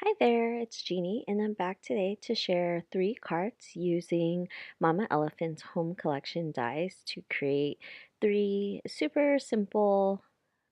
Hi there, it's Jeannie, and I'm back today to share 3 cards using Mama Elephant's home collection dies to create 3 super simple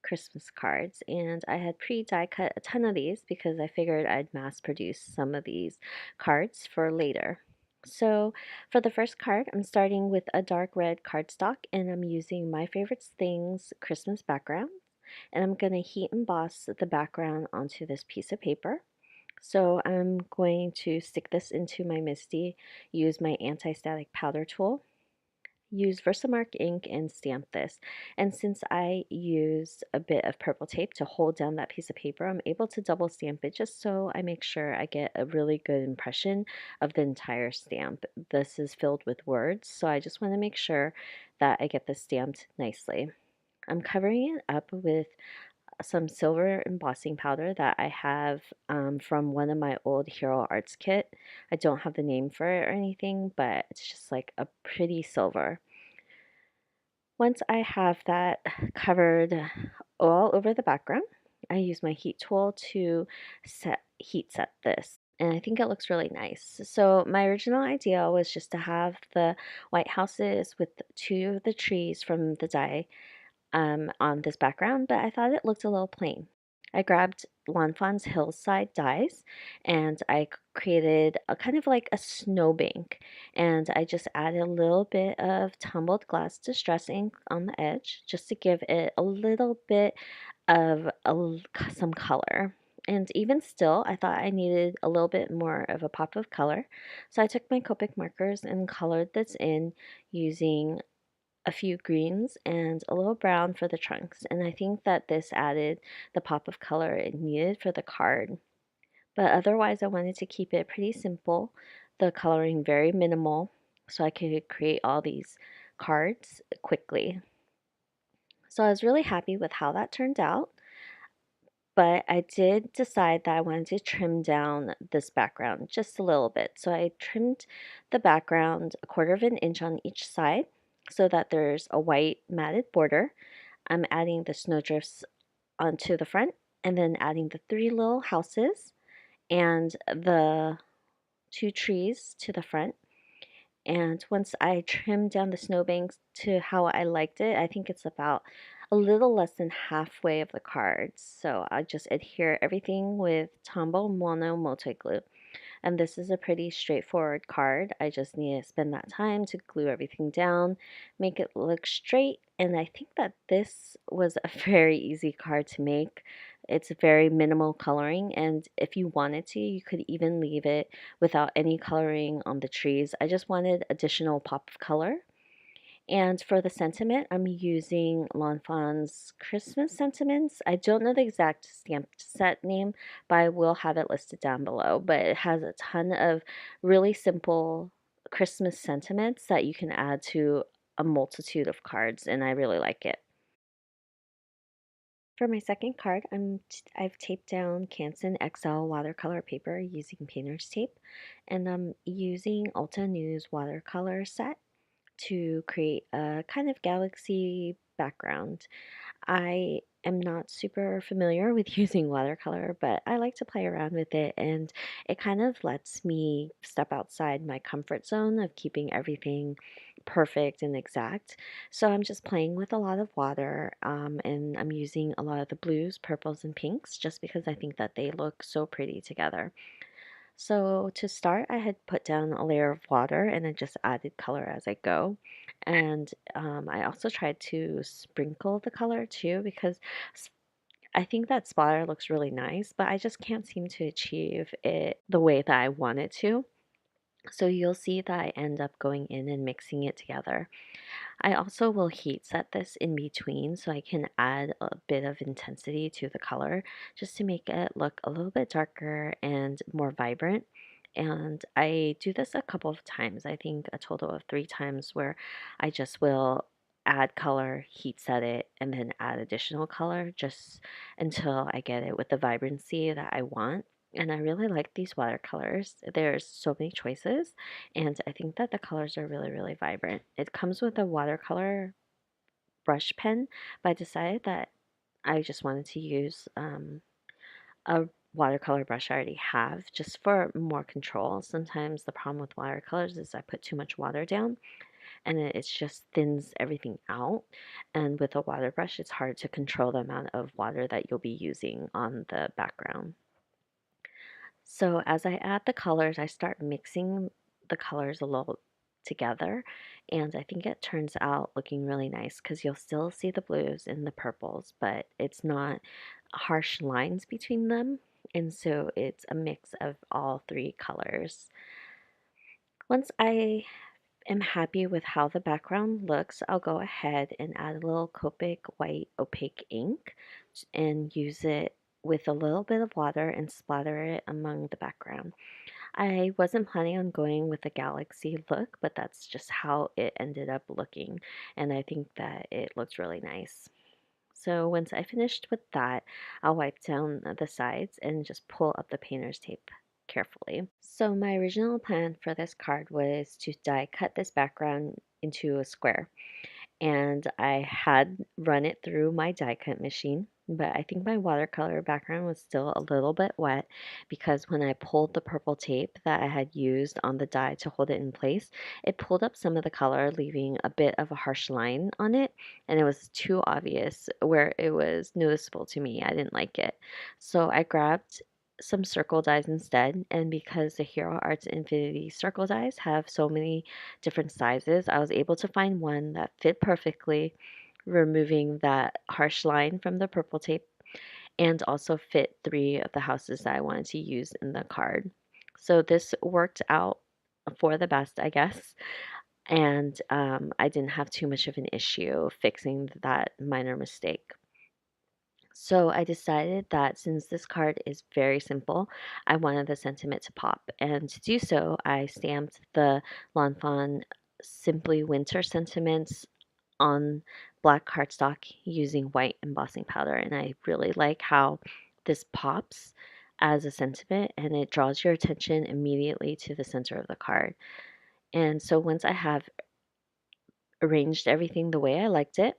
Christmas cards. And I had pre-die cut a ton of these because I figured I'd mass produce some of these cards for later. So for the first card, I'm starting with a dark red cardstock and I'm using My Favorite Things Christmas background. And I'm going to heat emboss the background onto this piece of paper. So I'm going to stick this into my MISTI, use my anti-static powder tool, use Versamark ink and stamp this. And since I used a bit of purple tape to hold down that piece of paper, I'm able to double stamp it just so I make sure I get a really good impression of the entire stamp. This is filled with words, so I just want to make sure that I get this stamped nicely. I'm covering it up with some silver embossing powder that I have from one of my old Hero Arts kit. I don't have the name for it or anything, but it's just like a pretty silver. Once I have that covered all over the background, I use my heat tool to heat set this. And I think it looks really nice. So my original idea was just to have the white houses with 2 of the trees from the die on this background, but I thought it looked a little plain. I grabbed Lawn Fawn's hillside dies and I created a kind of like a snowbank, and I just added a little bit of tumbled glass distress ink on the edge just to give it a little bit of some color. And even still, I thought I needed a little bit more of a pop of color. So I took my Copic markers and colored this in using a few greens and a little brown for the trunks, and I think that this added the pop of color it needed for the card. But otherwise, I wanted to keep it pretty simple, the coloring very minimal, so I could create all these cards quickly. So I was really happy with how that turned out, but I did decide that I wanted to trim down this background just a little bit. So I trimmed the background a quarter of an inch on each side so that there's a white matted border. I'm adding the snowdrifts onto the front and then adding the 3 little houses and the 2 trees to the front. And once I trim down the snowbanks to how I liked it, I think it's about a little less than halfway of the cards. So I just adhere everything with Tombow Mono Multi Glue. And this is a pretty straightforward card. I just need to spend that time to glue everything down, make it look straight, and I think that this was a very easy card to make. It's very minimal coloring, and if you wanted to, you could even leave it without any coloring on the trees. I just wanted additional pop of color. And for the sentiment, I'm using Lawn Fawn's Christmas Sentiments. I don't know the exact stamp set name, but I will have it listed down below. But it has a ton of really simple Christmas sentiments that you can add to a multitude of cards, and I really like it. For my second card, I've taped down Canson XL watercolor paper using painter's tape, and I'm using Ulta News watercolor set to create a kind of galaxy background. I am not super familiar with using watercolor, but I like to play around with it, and it kind of lets me step outside my comfort zone of keeping everything perfect and exact. So I'm just playing with a lot of water, and I'm using a lot of the blues, purples, and pinks just because I think that they look so pretty together. So to start, I had put down a layer of water and I just added color as I go. And I also tried to sprinkle the color too because s- I think that splatter looks really nice, but I just can't seem to achieve it the way that I want it to. So you'll see that I end up going in and mixing it together. I also will heat set this in between so I can add a bit of intensity to the color just to make it look a little bit darker and more vibrant. And I do this a couple of times, I think a total of 3 times, where I just will add color, heat set it, and then add additional color just until I get it with the vibrancy that I want. And I really like these watercolors. There's so many choices, and I think that the colors are really, really vibrant. It comes with a watercolor brush pen, but I decided that I just wanted to use a watercolor brush I already have just for more control. Sometimes the problem with watercolors is I put too much water down and it just thins everything out. And with a water brush, it's hard to control the amount of water that you'll be using on the background. So as I add the colors, I start mixing the colors a little together, and I think it turns out looking really nice because you'll still see the blues and the purples, but it's not harsh lines between them. And so it's a mix of all three colors. Once I am happy with how the background looks, I'll go ahead and add a little Copic white opaque ink and use it with a little bit of water and splatter it among the background. I wasn't planning on going with a galaxy look, but that's just how it ended up looking, and I think that it looks really nice. So once I finished with that, I'll wipe down the sides and just pull up the painter's tape carefully. So my original plan for this card was to die cut this background into a square, and I had run it through my die cut machine, but I think my watercolor background was still a little bit wet because when I pulled the purple tape that I had used on the die to hold it in place, it pulled up some of the color, leaving a bit of a harsh line on it, and it was too obvious where it was noticeable to me. I didn't like it. So I grabbed some circle dies instead, and because the Hero Arts Infinity circle dies have so many different sizes, I was able to find one that fit perfectly, removing that harsh line from the purple tape and also fit three of the houses that I wanted to use in the card. So this worked out for the best, I guess, and I didn't have too much of an issue fixing that minor mistake. So I decided that since this card is very simple, I wanted the sentiment to pop. And to do so, I stamped the Lawn Fawn Simply Winter sentiments on black cardstock using white embossing powder. And I really like how this pops as a sentiment and it draws your attention immediately to the center of the card. And so once I have arranged everything the way I liked it,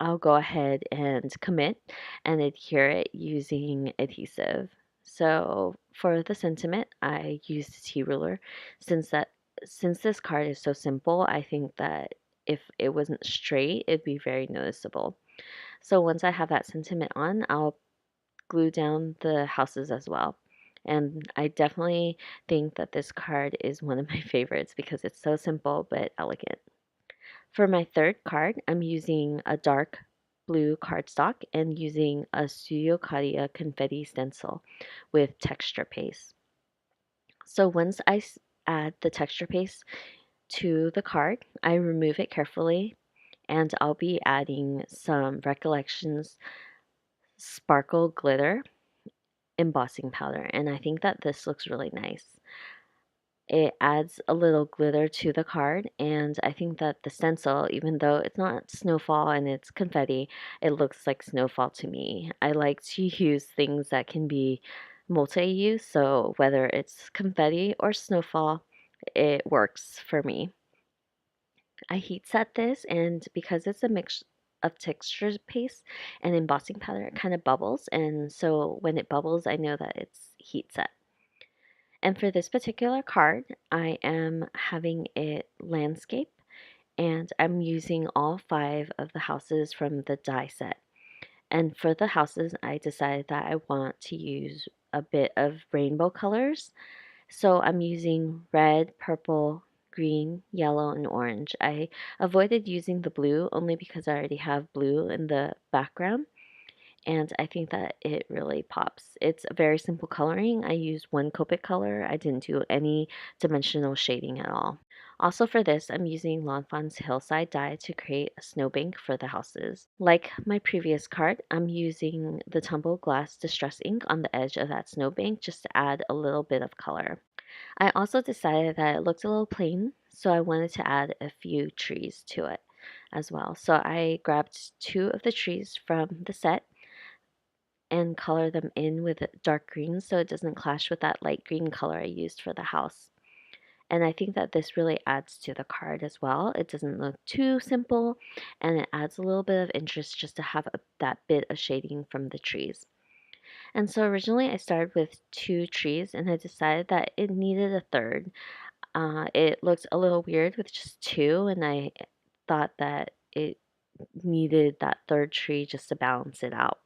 I'll go ahead and commit and adhere it using adhesive. So for the sentiment, I used a T ruler since this card is so simple, I think that if it wasn't straight, it'd be very noticeable. So once I have that sentiment on, I'll glue down the houses as well. And I definitely think that this card is one of my favorites because it's so simple but elegant. For my third card, I'm using a dark blue cardstock and using a Studio Cadia confetti stencil with texture paste. So once I add the texture paste to the card, I remove it carefully and I'll be adding some Recollections Sparkle Glitter embossing powder, and I think that this looks really nice. It adds a little glitter to the card, and I think that the stencil, even though it's not snowfall and it's confetti, it looks like snowfall to me. I like to use things that can be multi-use, so whether it's confetti or snowfall, it works for me. I heat set this, and because it's a mix of texture paste and embossing powder, it kind of bubbles, and so when it bubbles, I know that it's heat set. And for this particular card, I am having it landscape and I'm using all five of the houses from the die set. And for the houses, I decided that I want to use a bit of rainbow colors. So I'm using red, purple, green, yellow, and orange. I avoided using the blue only because I already have blue in the background and I think that it really pops. It's a very simple coloring. I used one Copic color. I didn't do any dimensional shading at all. Also for this, I'm using Lawn Fawn's Hillside die to create a snowbank for the houses. Like my previous card, I'm using the Tumble Glass Distress ink on the edge of that snowbank just to add a little bit of color. I also decided that it looked a little plain, so I wanted to add a few trees to it as well. So I grabbed two of the trees from the set and color them in with dark green so it doesn't clash with that light green color I used for the house. And I think that this really adds to the card as well. It doesn't look too simple and it adds a little bit of interest just to have that bit of shading from the trees. And so originally I started with two trees and I decided that it needed a third. It looked a little weird with just two, and I thought that it needed that third tree just to balance it out.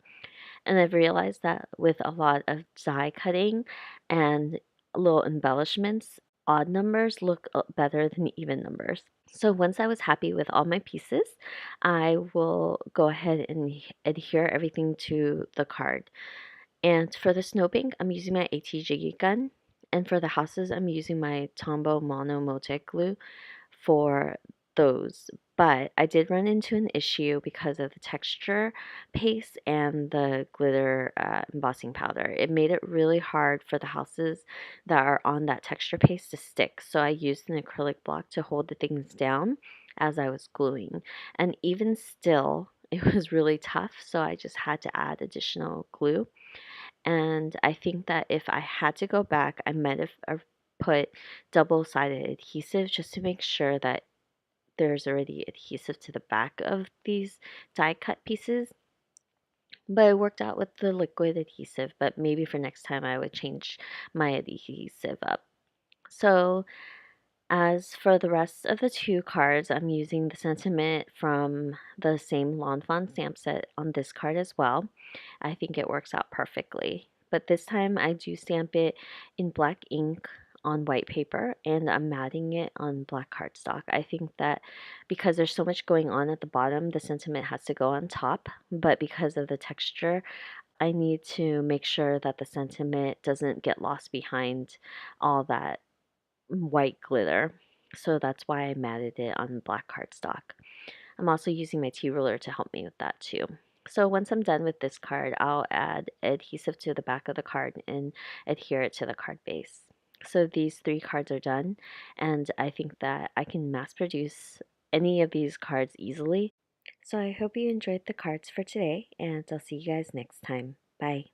And I've realized that with a lot of die cutting and little embellishments, odd numbers look better than even numbers. So once I was happy with all my pieces, I will go ahead and adhere everything to the card. And for the snowbank, I'm using my AT gun. And for the houses, I'm using my Tombow Mono Mosaic glue for those. But I did run into an issue because of the texture paste and the glitter embossing powder. It made it really hard for the houses that are on that texture paste to stick. So I used an acrylic block to hold the things down as I was gluing. And even still, it was really tough. So I just had to add additional glue. And I think that if I had to go back, I might have put double-sided adhesive just to make sure that there's already adhesive to the back of these die cut pieces. But it worked out with the liquid adhesive, but maybe for next time I would change my adhesive up. So as for the rest of the two cards, I'm using the sentiment from the same Lawn Fawn stamp set on this card as well. I think it works out perfectly. But this time I do stamp it in black ink on white paper and I'm matting it on black cardstock. I think that because there's so much going on at the bottom, the sentiment has to go on top. But because of the texture, I need to make sure that the sentiment doesn't get lost behind all that white glitter. So that's why I matted it on black cardstock. I'm also using my T-ruler to help me with that too. So once I'm done with this card, I'll add adhesive to the back of the card and adhere it to the card base. So these three cards are done, and I think that I can mass produce any of these cards easily. So I hope you enjoyed the cards for today, and I'll see you guys next time. Bye.